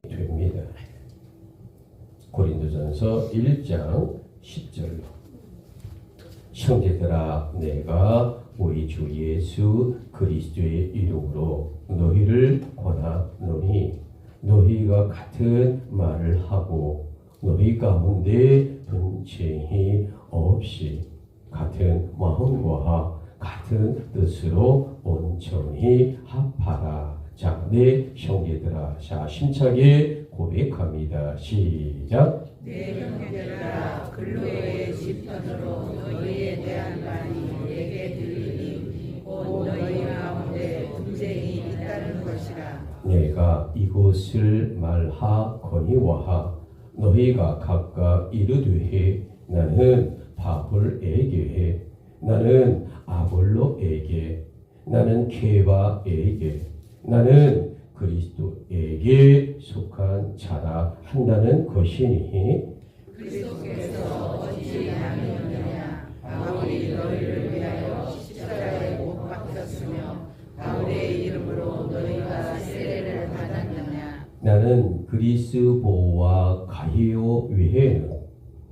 됩니다. 고린도전서 1장 10절로 형제들아 내가 우리 주 예수 그리스도의 이름으로 너희를 권하노니 너희가 같은 말을 하고 너희 가운데 분쟁이 없이 같은 마음과 같은 뜻으로 온전히 합하라. 자, 내 형제들아, 자 힘차게 고백합니다. 시작. 내 형제들아, 근로의 집단으로 너희에 대한 말이 내게 들리니 곧 너희 가운데 분쟁이 있다는 것이라. 내가 이것을 말하거니와 너희가 각각 이르되 나는 바울에게 해, 나는 아볼로에게, 나는 케바에게, 나는 그리스도에게 속한 자라 한다는 것이니 그리스도께서 어찌 아니었느냐. 바울이 너희를 위하여 십자가에 못 박혔으며 바울의 이름으로 너희가 세례를 받았느냐. 나는 그리스도와 가이오 외에는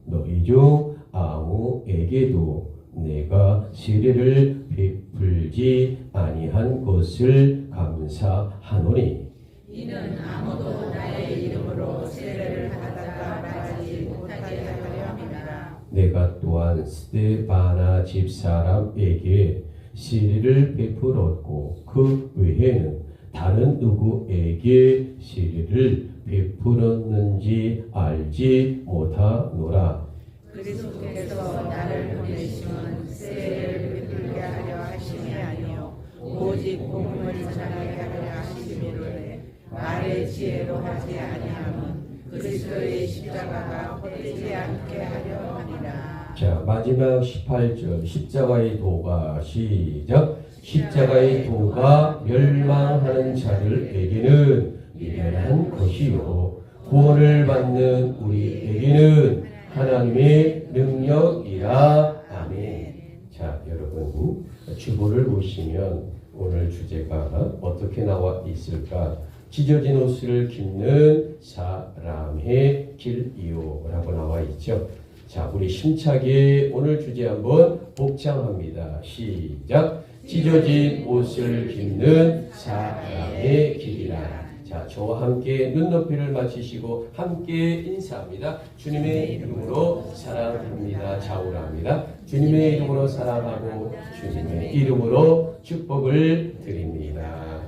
너희 중 아무에게도 내가 세례를 베풀지 아니한 것을 감사하노니 이는 아무도 나의 이름으로 세례를 받았다 말하지 못하게 하려 함이라. 내가 또한 스데바나 집사람에게 세례를 베풀었고 그 외에는 다른 누구에게 세례를 베풀었는지 알지 못하노라. 그리스도께서 나를 보내심은 세례를 베풀게 하려 하심이 아니요 오직 복음을 전하게 하려 하심이로되 말의 지혜로 하지 아니함은 그리스도의 십자가가 헛되지 않게 하려 함이라. 자, 마지막 18절 십자가의 도가 시작. 십자가의 도가 멸망하는 자들에게는 미련한 것이요 구원을 받는 우리에게는 하나님의 능력이라. 아멘. 자, 여러분 주보를 보시면 오늘 주제가 어떻게 나와 있을까? 찢어진 옷을 깁는 사람의 길이요 라고 나와 있죠. 자, 우리 힘차게 오늘 주제 한번 복창합니다. 시작. 찢어진 옷을 깁는 사람의 길이라. 자, 저와 함께 눈높이를 맞추시고 함께 인사합니다. 주님의 이름으로 사랑합니다. 자우랍니다. 주님의 이름으로 사랑하고 주님의 이름으로 축복을 드립니다.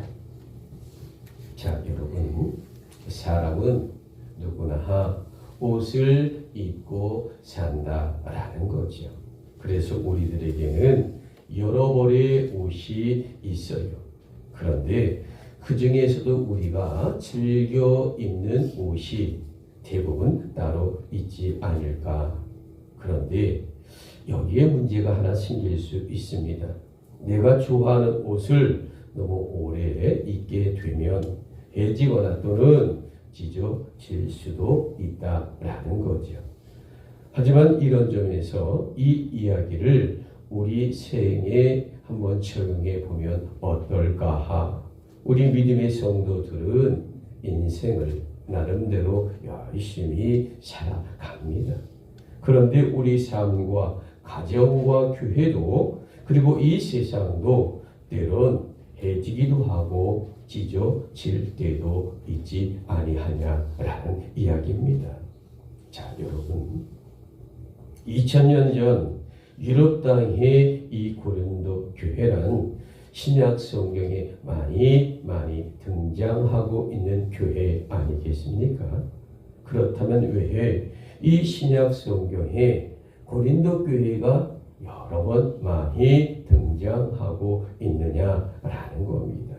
자, 여러분, 사람은 누구나 옷을 입고 산다라는 거죠. 그래서 우리들에게는 여러 벌의 옷이 있어요. 그런데 그 중에서도 우리가 즐겨 입는 옷이 대부분 따로 있지 않을까. 그런데 여기에 문제가 하나 생길 수 있습니다. 내가 좋아하는 옷을 너무 오래 입게 되면 해지거나 또는 찢어질 수도 있다라는 거죠. 하지만 이런 점에서 이 이야기를 우리 생에 한번 적용해 보면 어떨까? 우리 믿음의 성도들은 인생을 나름대로 열심히 살아갑니다. 그런데 우리 삶과 가정과 교회도 그리고 이 세상도 때론 해지기도 하고 찢어질 때도 있지 아니하냐라는 이야기입니다. 자, 여러분 2000년 전 유럽 땅의 이 고린도 교회란 신약 성경에 많이 등장하고 있는 교회 아니겠습니까? 그렇다면 왜 이 신약 성경에 고린도 교회가 여러 번 많이 등장하고 있느냐라는 겁니다.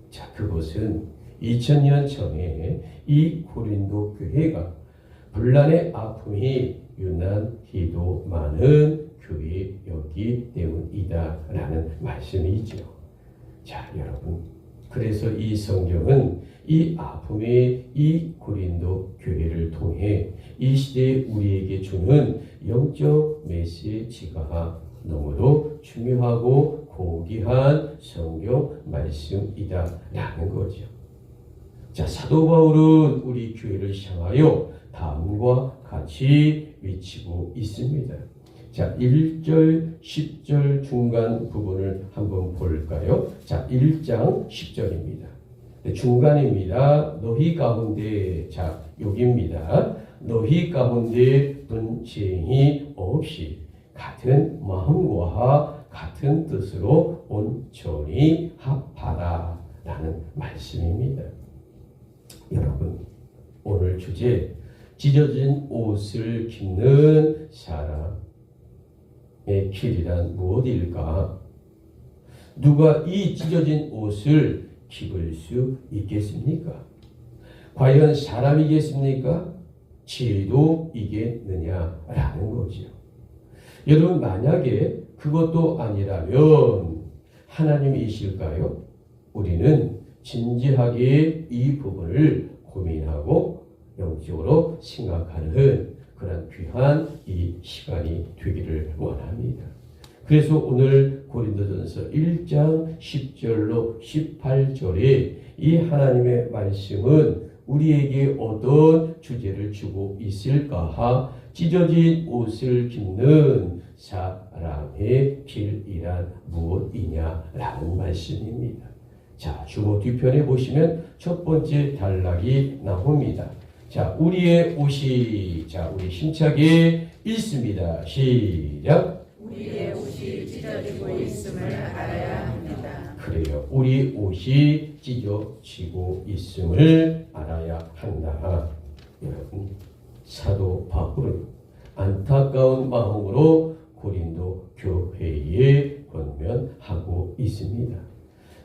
자, 그것은 2000년 전에 이 고린도 교회가 분란의 아픔이 유난히도 많은 교회였기 때문이다라는 말씀이죠. 자, 여러분, 그래서 이 성경은 이 아픔의 이 고린도 교회를 통해 이 시대에 우리에게 주는 영적 메시지가 너무도 중요하고 고귀한 성경 말씀이다라는 거죠. 자, 사도 바울은 우리 교회를 향하여 다음과 같이 외치고 있습니다. 자, 1절, 10절 중간 부분을 한번 볼까요? 자, 1장 10절입니다. 중간입니다. 너희 가운데, 자, 여기입니다. 너희 가운데 분쟁이 없이 같은 마음과 같은 뜻으로 온전히 합하라 라는 말씀입니다. 여러분, 오늘 주제, 찢어진 옷을 깁는 사람의 길이란 무엇일까? 누가 이 찢어진 옷을 깁을 수 있겠습니까? 과연 사람이겠습니까? 지혜도 이겠느냐라는 거죠. 여러분, 만약에 그것도 아니라면 하나님이실까요? 우리는 진지하게 이 부분을 고민하고 영적으로 생각하는 그런 귀한 이 시간이 되기를 원합니다. 그래서 오늘 고린도전서 1장 10절로 18절에 이 하나님의 말씀은 우리에게 어떤 주제를 주고 있을까? 찢어진 옷을 깁는 사람의 길이란 무엇이냐라는 말씀입니다. 자, 주보 뒤편에 보시면 첫 번째 단락이 나옵니다. 자, 우리의 옷이, 자, 우리 힘차게 읽습니다. 시작. 우리의 옷이 찢어지고 있음을 알아야 합니다. 그래요. 우리 옷이 찢어지고 있음을 알아야 한다. 여러분, 사도 바울은 안타까운 마음으로 고린도 교회에 권면하고 있습니다.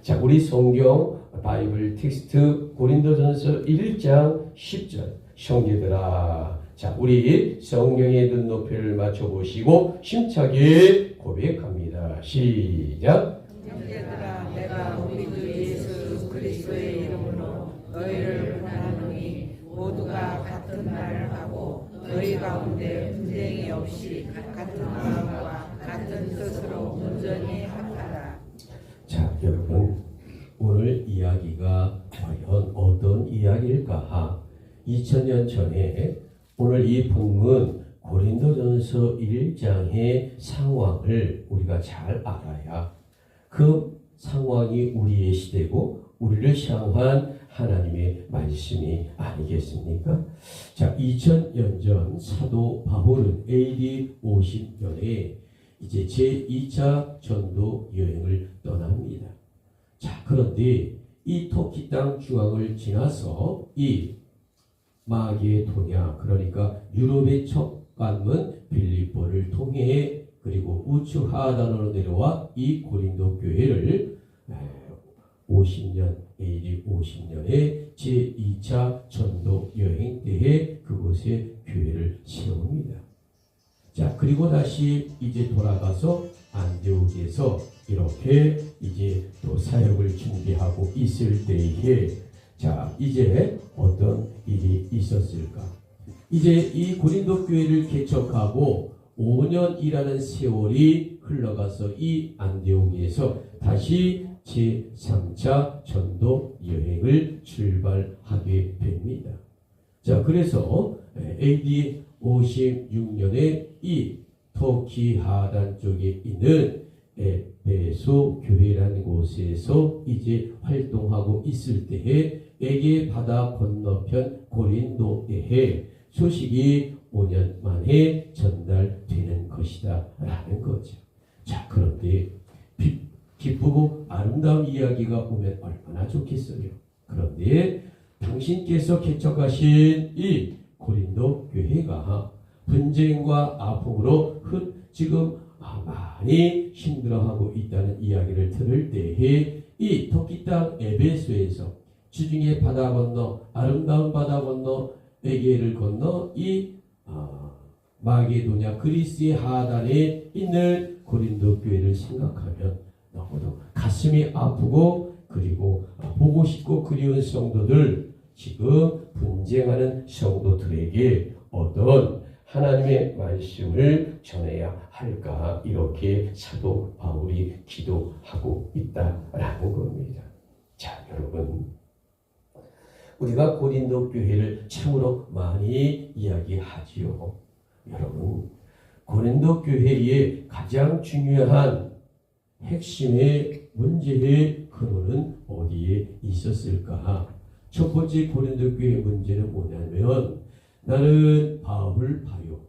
자, 우리 성경 바이블 텍스트 고린도전서 1장 10절 형제들아, 자, 우리 성경의 눈높이를 맞춰보시고 힘차게 고백합니다. 시작. 형제들아, 내가 우리 주 예수 그리스도의 이름으로 너희를 권하노니 모두가 같은 말을 하고 너희 가운데 분쟁이 없이 같은 마음과 같은 뜻으로 온전히 합하라. 자, 여러분, 오늘 이야기가 과연 어떤 이야기일까? 2000년 전에 오늘 이 본문 고린도전서 1장의 상황을 우리가 잘 알아야 그 상황이 우리의 시대고 우리를 향한 하나님의 말씀이 아니겠습니까? 자, 2000년 전 사도 바울은 AD 50년에 이제 제2차 전도 여행을 떠납니다. 자, 그런데 이 터키 땅 중앙을 지나서 이 마게도냐, 그러니까 유럽의 첫 관문 빌립보를 통해 그리고 우측 하단으로 내려와 이 고린도 교회를 50년, AD 50년에 제2차 전도 여행 때에 그곳에 교회를 세웁니다. 자, 그리고 다시 이제 돌아가서 안디옥에서 이렇게 이제 또 사역을 준비하고 있을 때에 자, 이제 어떤 일이 있었을까? 이제 이 고린도 교회를 개척하고 5년이라는 세월이 흘러가서 이 안디옥에서 다시 제3차 전도 여행을 출발하게 됩니다. 자, 그래서 AD 56년에 이 터키 하단 쪽에 있는 에베소 교회라는 곳에서 이제 활동하고 있을 때에 에게 바다 건너편 고린도에 소식이 5년 만에 전달되는 것이다 라는 거죠. 자, 그런데 기쁘고 아름다운 이야기가 오면 얼마나 좋겠어요. 그런데 당신께서 개척하신 이 고린도 교회가 분쟁과 아픔으로 지금 많이 힘들어하고 있다는 이야기를 들을 때에 이 터키 땅 에베소에서 지중해 바다 건너 아름다운 바다 건너 에게를 건너 이 마게도냐 그리스의 하단에 있는 고린도 교회를 생각하면 너무도 가슴이 아프고 그리고 보고 싶고 그리운 성도들, 지금 분쟁하는 성도들에게 어떤 하나님의 말씀을 전해야 할까, 이렇게 사도 바울이 기도하고 있다라는 겁니다. 자, 여러분, 우리가 고린도 교회를 참으로 많이 이야기하지요. 여러분, 고린도 교회의 가장 중요한 핵심의 문제의 근원은 어디에 있었을까? 첫 번째 고린도 교회 문제는 뭐냐면 나는 바울 파요.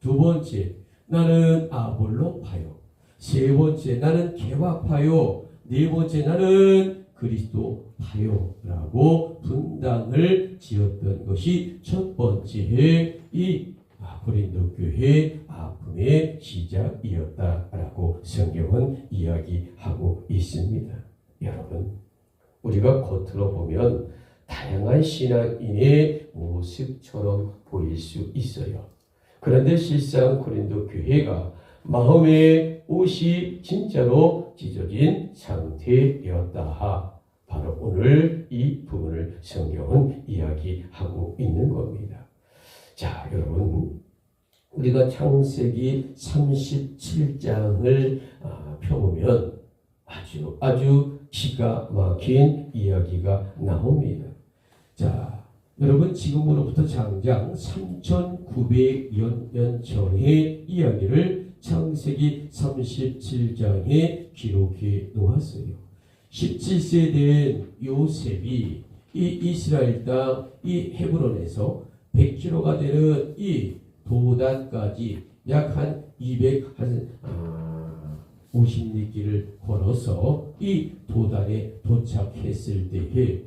두 번째, 나는 아볼로 파요. 세 번째, 나는 개화 파요. 네 번째, 나는 그리스도 파요. 라고 분당을 지었던 것이 첫 번째 이 고린도 교회의 아픔의 시작이었다라고 성경은 이야기하고 있습니다. 여러분, 우리가 겉으로 보면 다양한 신앙인의 모습처럼 보일 수 있어요. 그런데 실상 고린도 교회가 마음의 옷이 진짜로 찢어진 상태였다. 바로 오늘 이 부분을 성경은 이야기하고 있는 겁니다. 자, 여러분, 우리가 창세기 37장을 펴보면 아주 기가 막힌 이야기가 나옵니다. 자, 여러분, 지금으로부터 장장 3900년 전의 이야기를 창세기 37장에 기록해 놓았어요. 17세 된 요셉이 이 이스라엘 땅 이 헤브론에서 100km가 되는 이 도단까지 약 한 250리길을 걸어서 이 도단에 도착했을 때에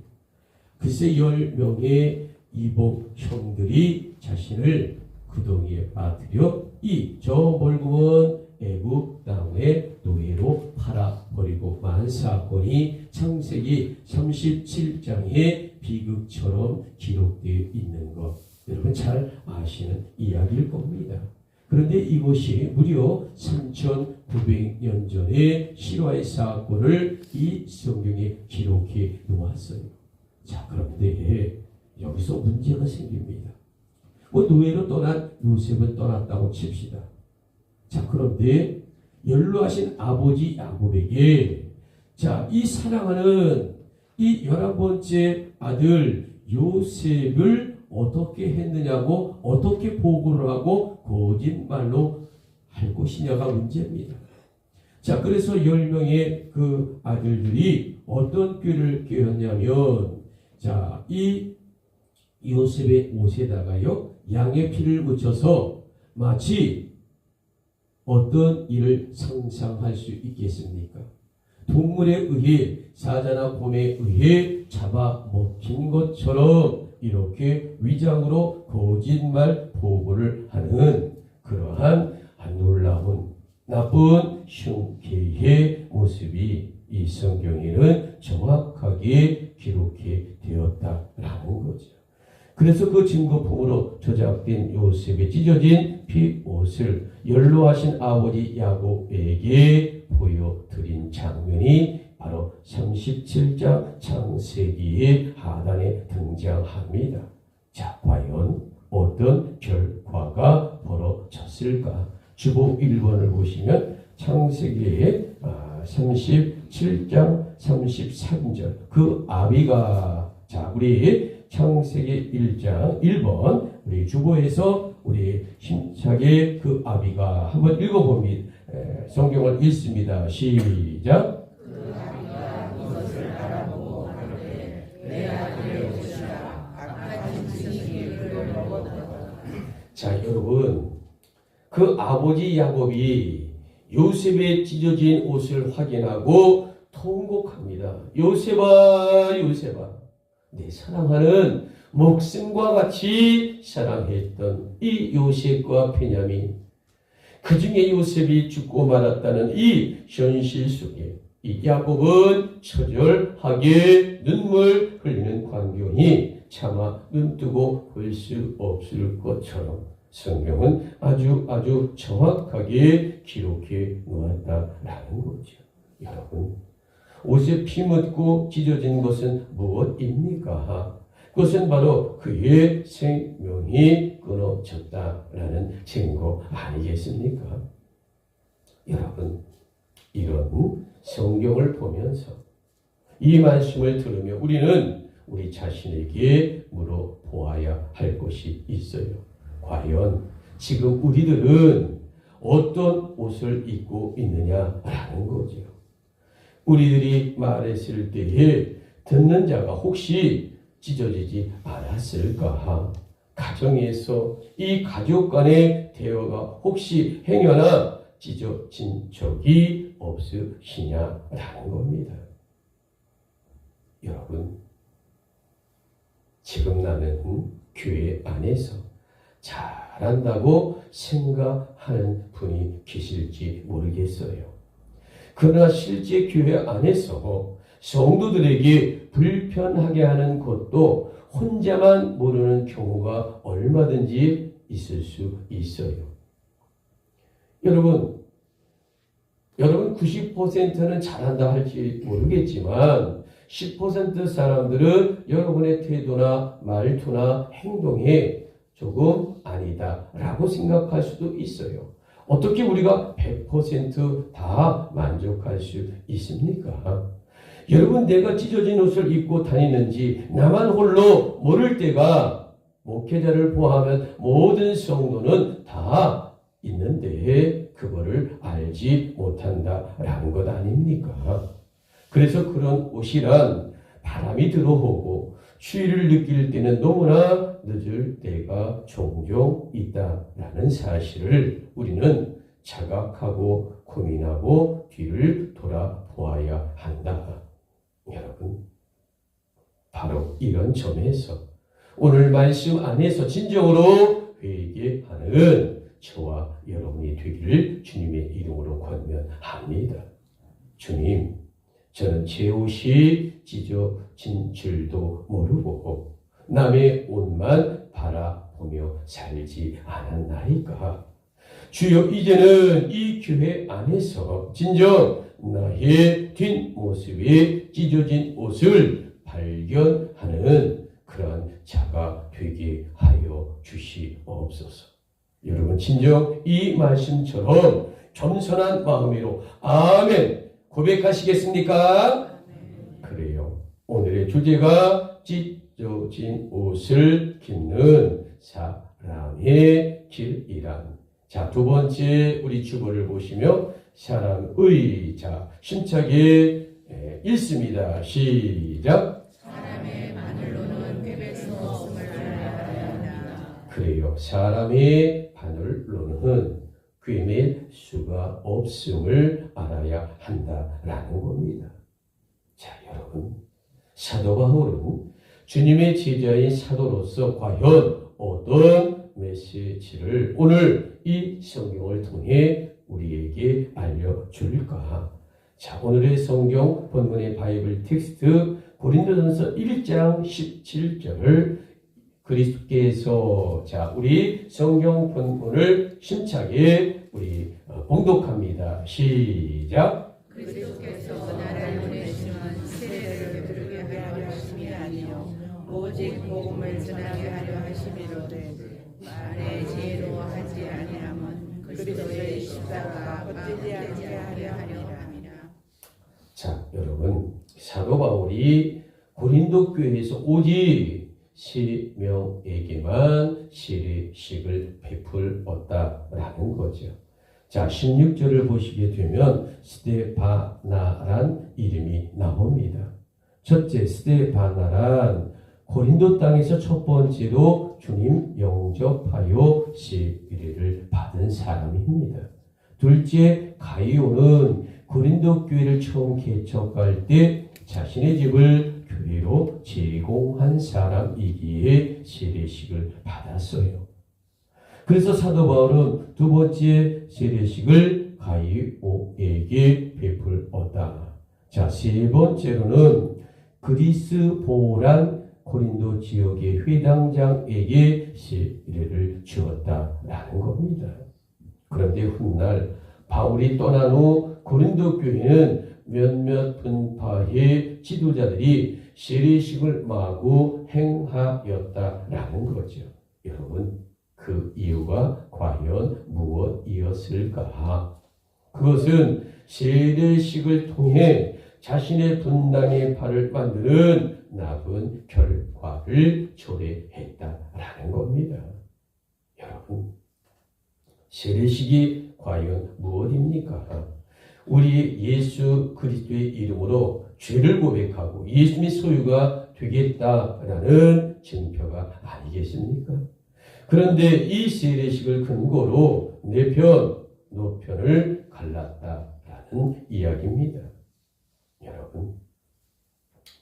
글쎄 10명의 이복 형들이 자신을 그 동이에 빠뜨려 이 저 멀고 애굽 땅의 노예로 팔아버리고 만 사건이 창세기 37장의 비극처럼 기록되어 있는 것 여러분 잘 아시는 이야기일 겁니다. 그런데 이것이 무려 3900년 전의 실화의 사건을 이 성경에 기록해 놓았어요. 자, 그런데 여기서 문제가 생깁니다. 노예로 떠난 요셉은 떠났다고 칩시다. 자, 그런데 연로하신 아버지 야곱에게 이 사랑하는 이 11번째 아들 요셉을 어떻게 했느냐고 어떻게 보고를 하고 거짓말로 할 것이냐가 문제입니다. 자, 그래서 10명의 그 아들들이 어떤 꾀를 꾀었냐면 이 요셉의 옷에다가요 양의 피를 묻혀서 마치 어떤 일을 상상할 수 있겠습니까? 동물에 의해 사자나 곰에 의해 잡아먹힌 것처럼 이렇게 위장으로 거짓말 보고를 하는 그러한 놀라운 나쁜 흉계의 모습이 이 성경에는 정확하게 기록해 되었다라는 거죠. 그래서 그 증거품으로 조작된 요셉의 찢어진 피옷을 연로하신 아버지 야곱에게 보여드린 장면이 바로 37장 창세기의 하단에 등장합니다. 자, 과연 어떤 결과가 벌어졌을까? 주보 1번을 보시면 창세기의 37장 33절 그 아비가 우리 창세기 1장 1번 우리 주보에서 우리 힘차게 그 아비가 한번 읽어봅니다. 성경을 읽습니다. 시작. 그 아비가 이것을 알아보고 하루에 내 아들의 옷이라 악한 짐승이 그를 먹었다. 자, 여러분, 그 아버지 야곱이 요셉의 찢어진 옷을 확인하고 통곡합니다. 요셉아, 요셉아, 내 사랑하는 목숨과 같이 사랑했던 이 요셉과 베냐민, 그 중에 요셉이 죽고 말았다는 이 현실 속에 이 야곱은 처절하게 눈물 흘리는 광경이 차마 눈뜨고 볼 수 없을 것처럼 성경은 아주 정확하게 기록해 놓았다라는 거죠. 여러분, 옷에 피 묻고 찢어진 것은 무엇입니까? 그것은 바로 그의 생명이 끊어졌다라는 증거 아니겠습니까? 여러분, 이런 성경을 보면서 이 말씀을 들으며 우리는 우리 자신에게 물어보아야 할 것이 있어요. 과연 지금 우리들은 어떤 옷을 입고 있느냐라는 거죠. 우리들이 말했을 때에 듣는 자가 혹시 찢어지지 않았을까? 가정에서 이 가족 간의 대화가 혹시 행여나 찢어진 적이 없으시냐라는 겁니다. 여러분, 지금 나는 교회 안에서 잘한다고 생각하는 분이 계실지 모르겠어요. 그러나 실제 교회 안에서 성도들에게 불편하게 하는 것도 혼자만 모르는 경우가 얼마든지 있을 수 있어요. 여러분 90%는 잘한다 할지 모르겠지만 10% 사람들은 여러분의 태도나 말투나 행동에 조금 아니다라고 생각할 수도 있어요. 어떻게 우리가 100% 만족할 수 있습니까? 여러분, 내가 찢어진 옷을 입고 다니는지 나만 홀로 모를 때가 목회자를 포함한 모든 성도는 다 있는데 그거를 알지 못한다라는 것 아닙니까? 그래서 그런 옷이란 바람이 들어오고 추위를 느낄 때는 너무나 늦을 때가 종종 있다라는 사실을 우리는 자각하고 고민하고 뒤를 돌아보아야 한다. 여러분, 바로 이런 점에서 오늘 말씀 안에서 진정으로 회개하는 저와 여러분이 되기를 주님의 이름으로 권면합니다. 주님, 저는 제 옷이 찢어진 줄도 모르고 남의 옷만 바라보며 살지 않았나이까. 주여, 이제는 이 교회 안에서 진정 나의 뒷모습에 찢어진 옷을 발견하는 그러한 자가 되게 하여 주시옵소서. 여러분, 진정 이 말씀처럼 겸손한 마음으로 아멘 고백하시겠습니까? 그래요. 오늘의 주제가 찢어진 옷을 입는 사람의 길이란. 자, 두 번째 우리 주보를 보시며 사람의, 자, 힘차게 읽습니다. 시작. 사람의 바늘로는 꿰맬 수 없음을 알아야 한다. 그래요. 사람의 바늘로는 꿰맬 수가 없음을 알아야 한다라는 겁니다. 자, 여러분, 사도 바울은 주님의 제자인 사도로서 과연 어떤 메시지를 오늘 이 성경을 통해 우리에게 알려줄까? 자, 오늘의 성경 본문의 바이블 텍스트 고린도전서 1장 17절 그리스도께서, 자, 우리 성경 본문을 힘차게 우리 봉독합니다. 시작. 그리스도께서 나를 보내시면 세례를 베풀게 하려 하심이 아니요 오직 복음을 전하게 하려 하심이로되 말의 지혜로 하지 아니하면 그리스도의 십자가가 헛되지 않게 하려 함이라. 자, 여러분, 사도 바울이 고린도 교회에서 오직 3명에게만 세례식을 베풀었다라는 거죠. 자, 16절을 보시게 되면 스데바나란 이름이 나옵니다. 첫째, 스데바나란 고린도 땅에서 첫 번째로 주님 영접하여 세례를 받은 사람입니다. 둘째, 가이오는 고린도 교회를 처음 개척할 때 자신의 집을 교회로 제공한 사람이기에 세례식을 받았어요. 그래서 사도 바울은 두 번째 세례식을 가이오에게 베풀었다. 자, 세 번째로는 그리스보란 고린도 지역의 회당장에게 세례를 주었다라는 겁니다. 그런데 훗날 바울이 떠난 후 고린도 교회는 몇몇 분파의 지도자들이 세례식을 마구 행하였다라는 거죠. 여러분, 그 이유가 과연 무엇이었을까? 그것은 세례식을 통해 자신의 분당의 발을 만드는 나쁜 결과를 초래했다라는 겁니다. 여러분, 세례식이 과연 무엇입니까? 우리 예수 그리스도의 이름으로 죄를 고백하고 예수님의 소유가 되겠다라는 증표가 아니겠습니까? 그런데 이 세례식을 근거로 내 편, 노편을 갈랐다라는 이야기입니다. 여러분,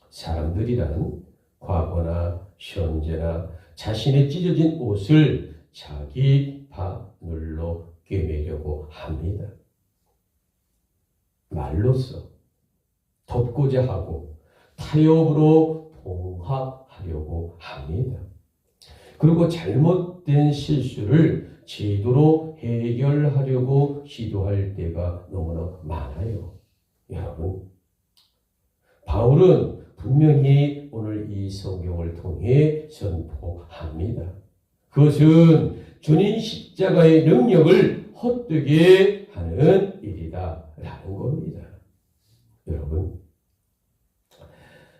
사람들이란 과거나 현재나 자신의 찢어진 옷을 자기 바늘로 꿰매려고 합니다. 말로써 덮고자 하고 타협으로 봉합하려고 합니다. 그리고 잘못된 실수를 제도로 해결하려고 시도할 때가 너무나 많아요. 여러분, 바울은 분명히 오늘 이 성경을 통해 선포합니다. 그것은 주님 십자가의 능력을 헛되게 하는 일이다 라는 겁니다. 여러분,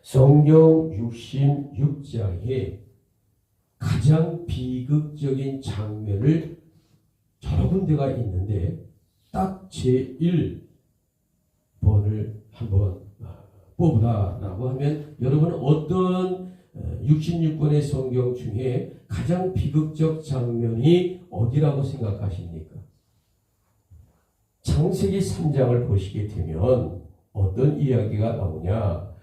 성경 66장에 가장 비극적인 장면을 여러 군데가 있는데 딱 제1번을 한번 뽑으라라고 하면 여러분은 어떤 66권의 성경 중에 가장 비극적 장면이 어디라고 생각하십니까? 창세기 3장을 보시게 되면 어떤 이야기가 나오냐?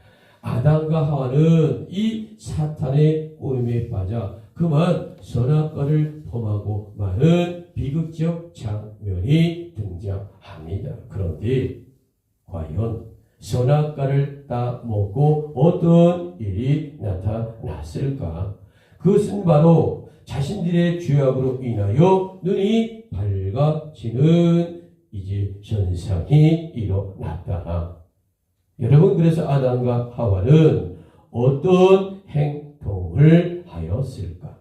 아담과 하와는 이 사탄의 꼬임에 빠져 그만 선악과를 범하고 마는 비극적 장면이 등장합니다. 그런데 과연 선악과를 따먹고 어떤 일이 나타났을까? 그것은 바로 자신들의 죄악으로 인하여 눈이 밝아지는 이제 현상이 일어났다. 여러분, 그래서 아담과 하와는 어떤 행동을 하였을까?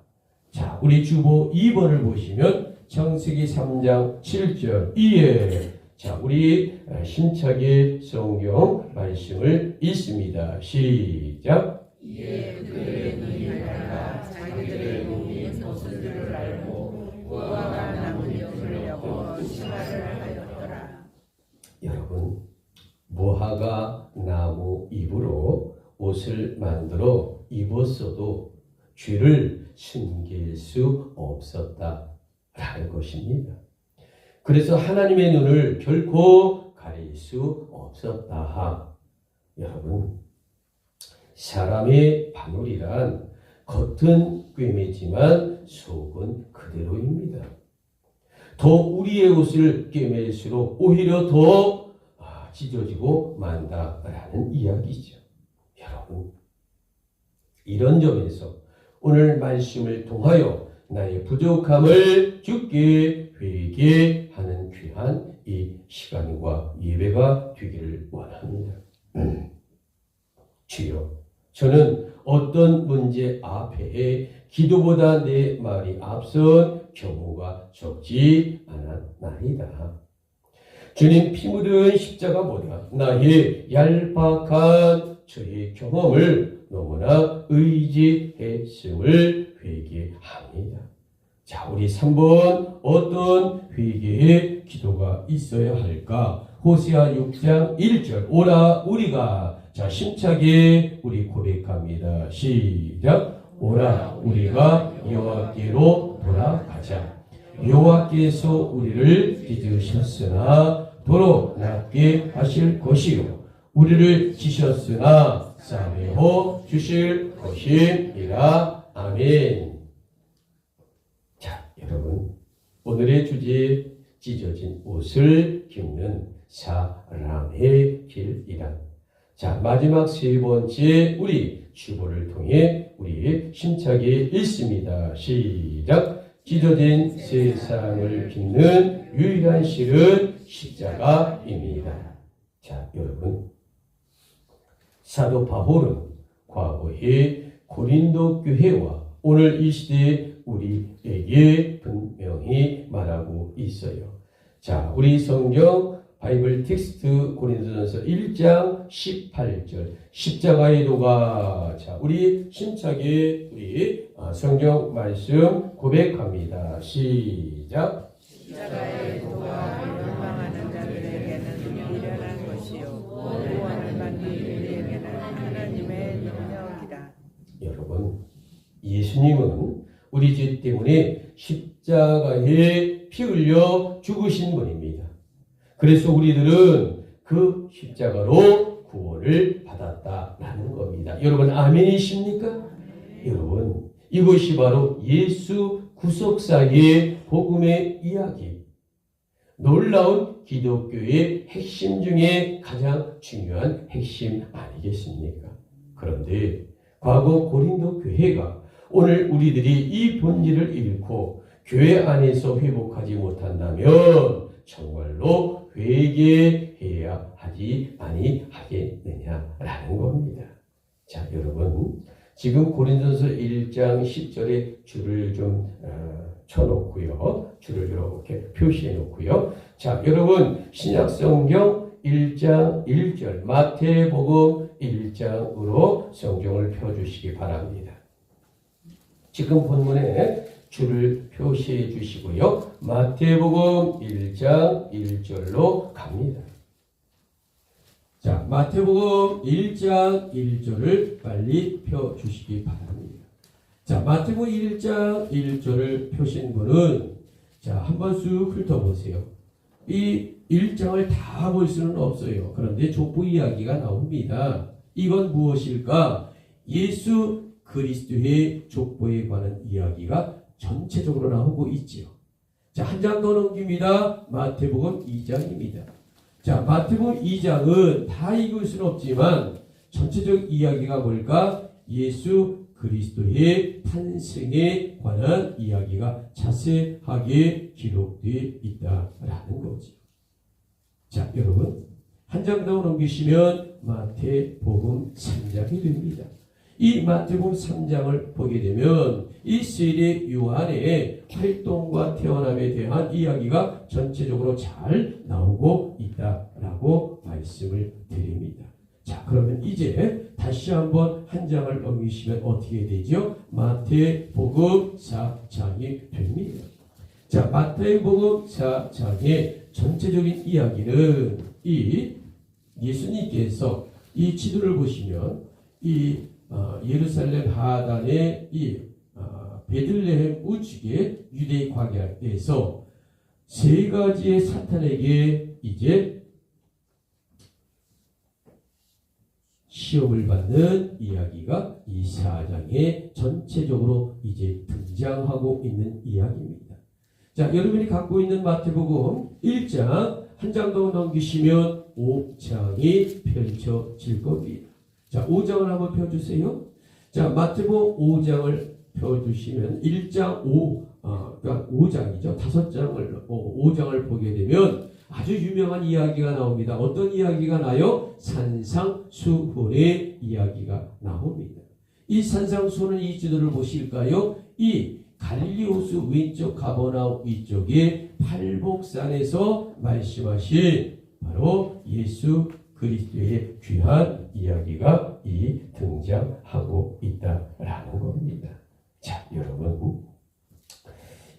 자, 우리 주보 2번을 보시면 창세기 3장 7절 이에 자, 우리 힘차게 성경 말씀을 읽습니다. 시작. 이에 그들의 눈이 밝아 자기들의 몸이 벗은 알고 무화과 나무 잎을 여고 치마를 하였더라. 여러분, 무화과 나무 잎으로 옷을 만들어 입었어도 죄를 숨길 수 없었다라는 것입니다. 그래서 하나님의 눈을 결코 가릴 수 없었다. 여러분, 사람의 바늘이란 겉은 꿰매지만 속은 그대로입니다. 더 우리의 옷을 꿰맬수록 오히려 더 찢어지고 만다라는 이야기죠. 여러분, 이런 점에서 오늘 말씀을 통하여 나의 부족함을 주께 회개하는 귀한 이 시간과 예배가 되기를 원합니다. 주여, 저는 어떤 문제 앞에 기도보다 내 말이 앞선 경우가 적지 않았나이다. 주님 피 묻은 십자가보다 나의 얄팍한 저의 경험을 너무나 의지했음을 회개합니다. 자, 우리 3번 어떤 회개의 기도가 있어야 할까? 호세아 6장 1절 오라 우리가 자 힘차게 우리 고백합니다. 시작. 오라 우리가 여호와께로 돌아가자. 여호와께서 우리를 빚으셨으나 도로 낫게 하실 것이요 우리를 지셨으나 싸매어 주실 것이니라. 아멘. 자, 여러분, 오늘의 주제 찢어진 옷을 깁는 사람의 길이란. 자, 마지막 세 번째 우리 주보를 통해 우리 힘차게 읽습니다. 시작. 찢어진 세상을 빚는 유일한 실은 십자가입니다. 자, 여러분, 사도 바울은 과거의 고린도 교회와 오늘 이 시대에 우리에게 분명히 말하고 있어요. 자, 우리 성경 바이블 텍스트 고린도전서 1장 18절 십자가의 도가. 자, 우리 힘차게 우리 성경 말씀 고백합니다. 시작. 십자가의 도가 멸망하는 자들에게는 미련한 것이요 구원을 받는 이들에게는 하나님의 능력이다. 여러분, 예수님은 우리 죄 때문에 십자가에 피 흘려 죽으신 분입니다. 그래서 우리들은 그 십자가로 구원을 받았다라는 겁니다. 여러분, 아멘이십니까? 여러분, 이것이 바로 예수 구속사의 복음의 이야기, 놀라운 기독교의 핵심 중에 가장 중요한 핵심 아니겠습니까? 그런데 과거 고린도 교회가 오늘 우리들이 이 본질을 잃고 교회 안에서 회복하지 못한다면 정말로 회개해야 하지 아니하겠느냐라는 겁니다. 자, 여러분, 지금 고린도전서 1장 10절에 줄을 좀 쳐놓고요. 줄을 이렇게 표시해 놓고요. 자, 여러분, 신약성경 1장 1절, 마태복음 1장으로 성경을 펴주시기 바랍니다. 지금 본문에 줄을 표시해 주시고요. 마태복음 1장 1절로 갑니다. 자, 마태복음 1장 1절을 빨리 펴주시기 바랍니다. 자, 마태복음 1장 1절을 펴신 분은 자, 한번 쑥 훑어보세요. 이 1장을 다 볼 수는 없어요. 그런데 족보 이야기가 나옵니다. 이건 무엇일까? 예수 그리스도의 족보에 관한 이야기가 전체적으로 나오고 있지요. 자, 한 장 더 넘깁니다. 마태복음 2장입니다. 자, 마태복음 2장은 다 읽을 수는 없지만 전체적 이야기가 뭘까? 예수 그리스도의 탄생에 관한 이야기가 자세하게 기록되어 있다라는 거죠. 자, 여러분, 한 장 더 넘기시면 마태복음 3장이 됩니다. 이 마태복음 3장을 보게 되면 이 세례 요한의 활동과 태어남에 대한 이야기가 전체적으로 잘 나오고 있다라고 말씀을 드립니다. 자, 그러면 이제 다시 한번 한 장을 넘기시면 어떻게 되죠? 마태복음 4장이 됩니다. 자, 마태복음 4장의 전체적인 이야기는 이 예수님께서 이 지도를 보시면 이 예루살렘 하단의 이 베들레헴 우측의 유대 광야에서 세 가지의 사탄에게 이제 시험을 받는 이야기가 이 4장에 전체적으로 이제 등장하고 있는 이야기입니다. 자, 여러분이 갖고 있는 마태복음 1장 한 장 더 넘기시면 5장이 펼쳐질 겁니다. 자, 5장을 한번 펴주세요. 자, 마태복음 5장을 펴주시면 1장 5, 5장이죠. 5장을 보게 되면 아주 유명한 이야기가 나옵니다. 어떤 이야기가 나요? 산상수훈의 이야기가 나옵니다. 이 산상수훈은 이 지도를 보실까요? 이 갈릴리 호수 왼쪽 가버나움 위쪽에 팔복산에서 말씀하신 바로 예수 그리스도의 귀한 이야기가 이 등장하고 있다라는 겁니다. 자, 여러분,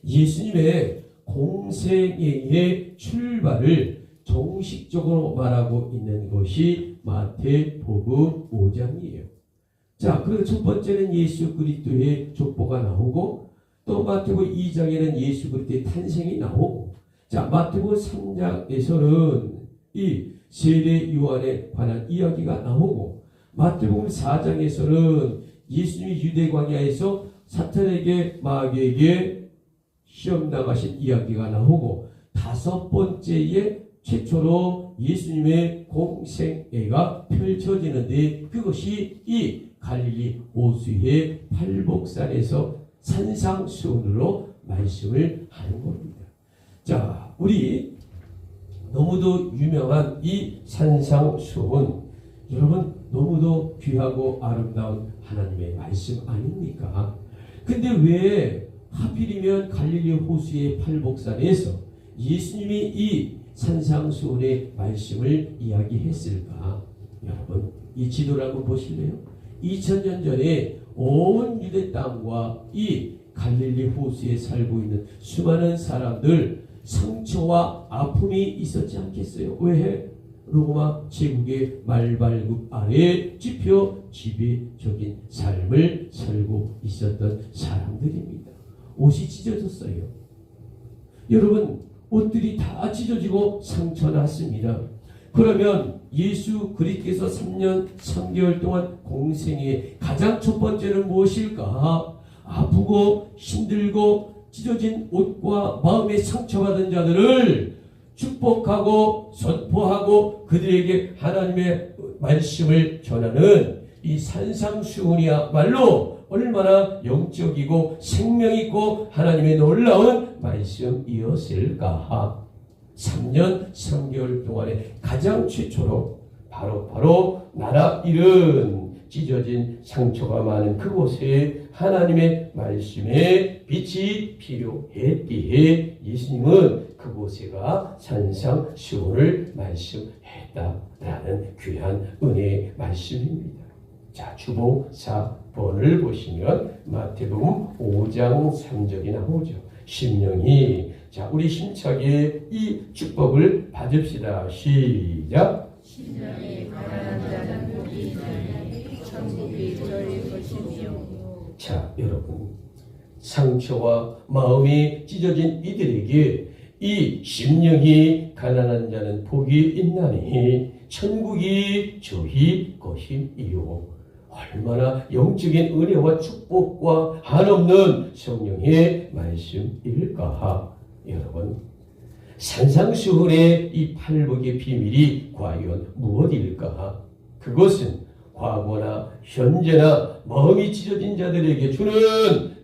예수님의 공생애의 출발을 정식적으로 말하고 있는 것이 마태복음 5장이에요. 자, 그 첫 번째는 예수 그리스도의 족보가 나오고 또 마태복음 2장에는 예수 그리스도의 탄생이 나오고 자, 마태복음 3장에서는 이 세례 요한에 관한 이야기가 나오고 마태복음 4장에서는 예수님이 유대 광야에서 사탄에게 마귀에게 시험당하신 이야기가 나오고 다섯 번째에 최초로 예수님의 공생애가 펼쳐지는데 그것이 이 갈릴리 호수의 팔복산에서 산상수훈으로 말씀을 하는 겁니다. 자, 우리 너무도 유명한 이 산상수훈, 여러분 너무도 귀하고 아름다운 하나님의 말씀 아닙니까? 근데 왜 하필이면 갈릴리 호수의 팔복산에서 예수님이 이 산상수훈의 말씀을 이야기했을까? 여러분, 이 지도를 한번 보실래요? 2000년 전에 온 유대 땅과 이 갈릴리 호수에 살고 있는 수많은 사람들, 상처와 아픔이 있었지 않겠어요? 왜? 로마 제국의 말발굽 아래 찝혀 지배적인 삶을 살고 있었던 사람들입니다. 옷이 찢어졌어요. 여러분, 옷들이 다 찢어지고 상처났습니다. 그러면 예수 그리스도께서 3년 3개월 동안 공생의 가장 첫 번째는 무엇일까? 아프고 힘들고 찢어진 옷과 마음에 상처받은 자들을 축복하고 선포하고 그들에게 하나님의 말씀을 전하는 이 산상수훈이야말로 얼마나 영적이고 생명 있고 하나님의 놀라운 말씀이었을까? 3년 3개월 동안에 가장 최초로 바로 나라 잃은 찢어진 상처가 많은 그곳에 하나님의 말씀의 빛이 필요했기에 예수님은 그곳에가 산상수훈을 말씀했다라는 귀한 은혜의 말씀입니다. 자, 주보 4번을 보시면 마태복음 5장 3절이 나오죠. 심령이, 자, 우리 힘차게 이 축복을 받읍시다. 시작. 심령이 가난한 자는 복이 있나니 천국이 저희 것이니요. 자, 여러분, 상처와 마음이 찢어진 이들에게 이 심령이 가난한 자는 복이 있나니 천국이 저희 것이요. 얼마나 영적인 은혜와 축복과 한없는 성령의 말씀일까? 여러분, 산상수훈의 이 팔복의 비밀이 과연 무엇일까? 그것은 과거나 현재나 마음이 찢어진 자들에게 주는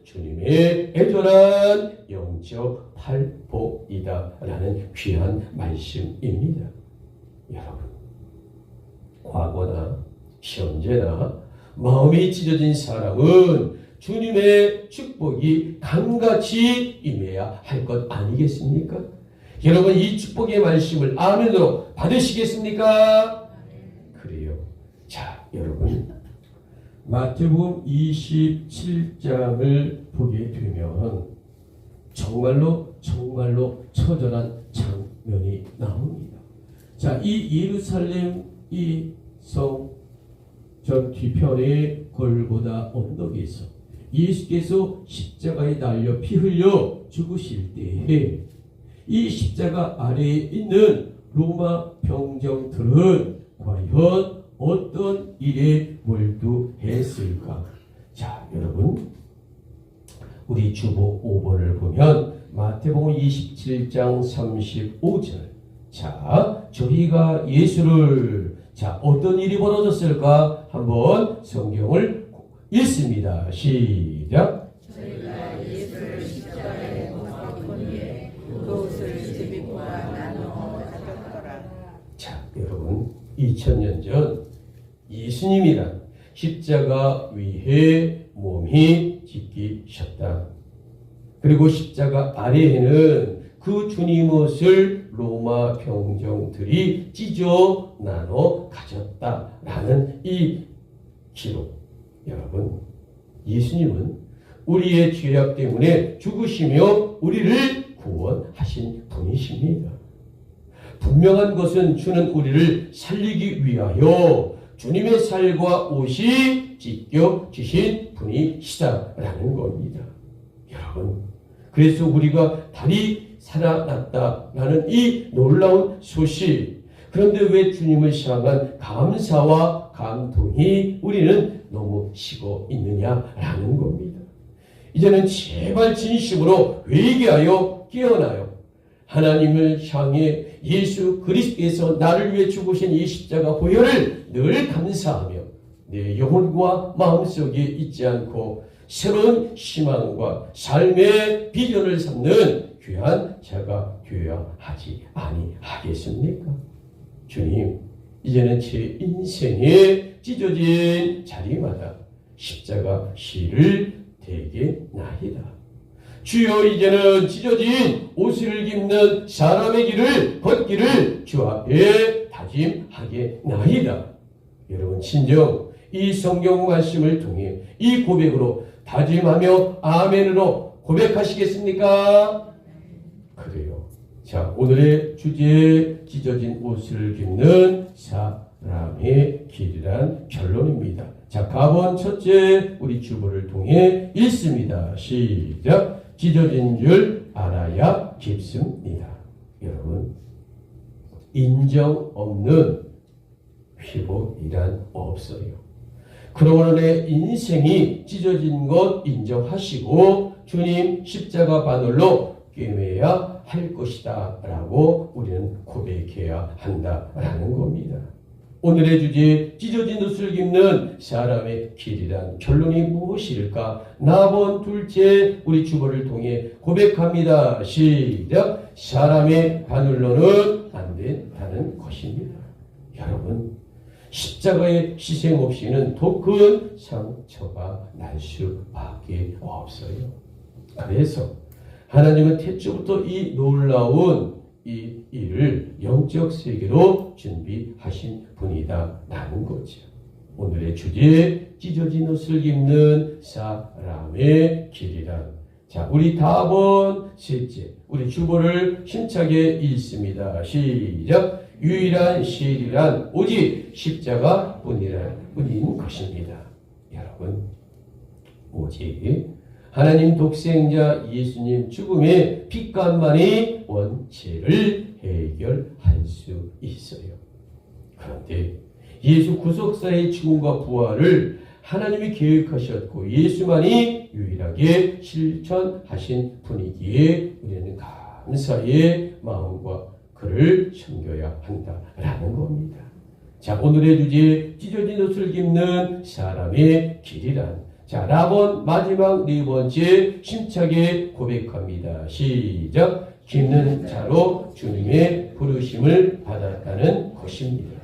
주님의 애절한 영적 팔복이다라는 귀한 말씀입니다. 여러분, 과거나 현재나 마음이 찢어진 사람은 주님의 축복이 강같이 임해야 할 것 아니겠습니까? 여러분, 이 축복의 말씀을 아멘으로 받으시겠습니까? 그래요. 자, 여러분, 마태복음 27장을 보게 되면 정말로 처절한 장면이 나옵니다. 자, 이 예루살렘 이 성 전 뒤편의 골고다 언덕에서 예수께서 십자가에 달려 피 흘려 죽으실 때에 이 십자가 아래에 있는 로마 병정들은 과연 어떤 일에 몰두했을까? 자, 여러분, 우리 주보 5번을 보면 마태복음 27장 35절. 자, 저희가 예수를, 자, 어떤 일이 벌어졌을까? 한번 성경을 읽습니다. 시작. 저희가 예수를 십자가에 못 박으니 그 옷을 제비와 나누어 가졌더라. 자, 여러분, 2000년 전 예수님이란 십자가 위에 몸이 지키셨다. 그리고 십자가 아래에는 그 주님 옷을 로마 병정들이 찢어 나눠 가졌다라는 이 기록. 여러분, 예수님은 우리의 죄악 때문에 죽으시며 우리를 구원하신 분이십니다. 분명한 것은 주는 우리를 살리기 위하여 주님의 살과 옷이 찢겨지신 분이시다라는 겁니다. 여러분, 그래서 우리가 다리 살아났다라는 이 놀라운 소식. 그런데 왜 주님을 향한 감사와 감동이 우리는 너무 식어 있느냐라는 겁니다. 이제는 제발 진심으로 회개하여 깨어나요. 하나님을 향해 예수 그리스도께서 나를 위해 죽으신 이 십자가 보혈을 늘 감사하며 내 영혼과 마음속에 잊지 않고 새로운 희망과 삶의 비전을 삼는 귀한 자가 되어야 하지 아니하겠습니까? 주님, 이제는 제 인생에 찢어진 자리마다 십자가 실을 대게 나이다. 주여 이제는 찢어진 옷을 입는 사람의 길을 걷기를 주 앞에 다짐하겠나이다. 여러분 친정 이 성경 말씀을 통해 이 고백으로 다짐하며 아멘으로 고백하시겠습니까? 그래요. 자, 오늘의 주제 찢어진 옷을 입는 사람의 길이란 결론입니다. 자, 가본 첫째 우리 주보를 통해 읽습니다. 시작. 찢어진 줄 알아야 깊습니다. 여러분, 인정 없는 회복이란 없어요. 그러므로 내 인생이 찢어진 것 인정하시고 주님 십자가 바늘로 꿰매야 할 것이다 라고 우리는 고백해야 한다라는 겁니다. 오늘의 주제 찢어진 옷을 입는 사람의 길이란 결론이 무엇일까? 나본 둘째 우리 주보를 통해 고백합니다. 시작. 사람의 바늘로는 안 된다는 것입니다. 여러분 십자가의 희생 없이는 더 큰 상처가 날 수밖에 없어요. 그래서 하나님은 태초부터 이 놀라운 이 일을 영적 세계로 준비하신 분이다 라는 거죠. 오늘의 주제 찢어진 옷을 입는 사람의 길이란. 자, 우리 다번 셋째 우리 주보를 힘차게 읽습니다. 시작. 유일한 실이란 오직 십자가 뿐인 것입니다. 여러분 오직 하나님 독생자 예수님 죽음의 피값만이 원죄를 해결할 수 있어요. 그런데 예수 구속사의 죽음과 부활을 하나님이 계획하셨고 예수만이 유일하게 실천하신 분이기에 우리는 감사의 마음과 그를 섬겨야 한다라는 겁니다. 자, 오늘의 주제 찢어진 옷을 입는 사람의 길이란. 자, 라본 마지막 네 번째 힘차게 고백합니다. 시작. 깁는 자로 주님의 부르심을 받았다는 것입니다.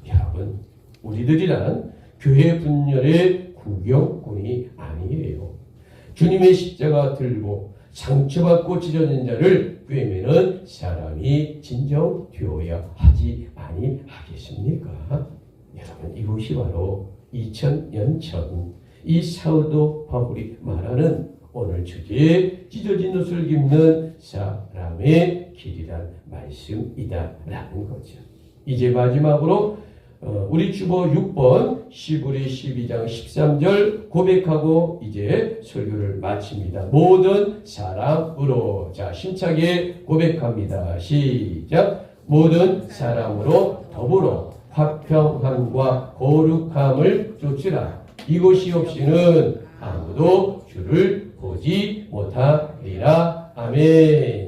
여러분, 우리들이란 교회 분열의 구경꾼이 아니에요. 주님의 십자가 들고 상처받고 찢어진 자를 꿰매는 사람이 진정 되어야 하지 아니하겠습니까? 여러분, 이것이 바로 2000년 전 이 사도 바울이 말하는 오늘 주제에 찢어진 옷을 입는 사람의 길이란 말씀이다라는 거죠. 이제 마지막으로 우리 주보 6번 시브리 12장 13절 고백하고 이제 설교를 마칩니다. 모든 사람으로. 자, 힘차게 고백합니다. 시작. 모든 사람으로 더불어 화평함과 거룩함을 쫓으라. 이것이 없이는 아무도 주를 보지 못하리라. 아멘.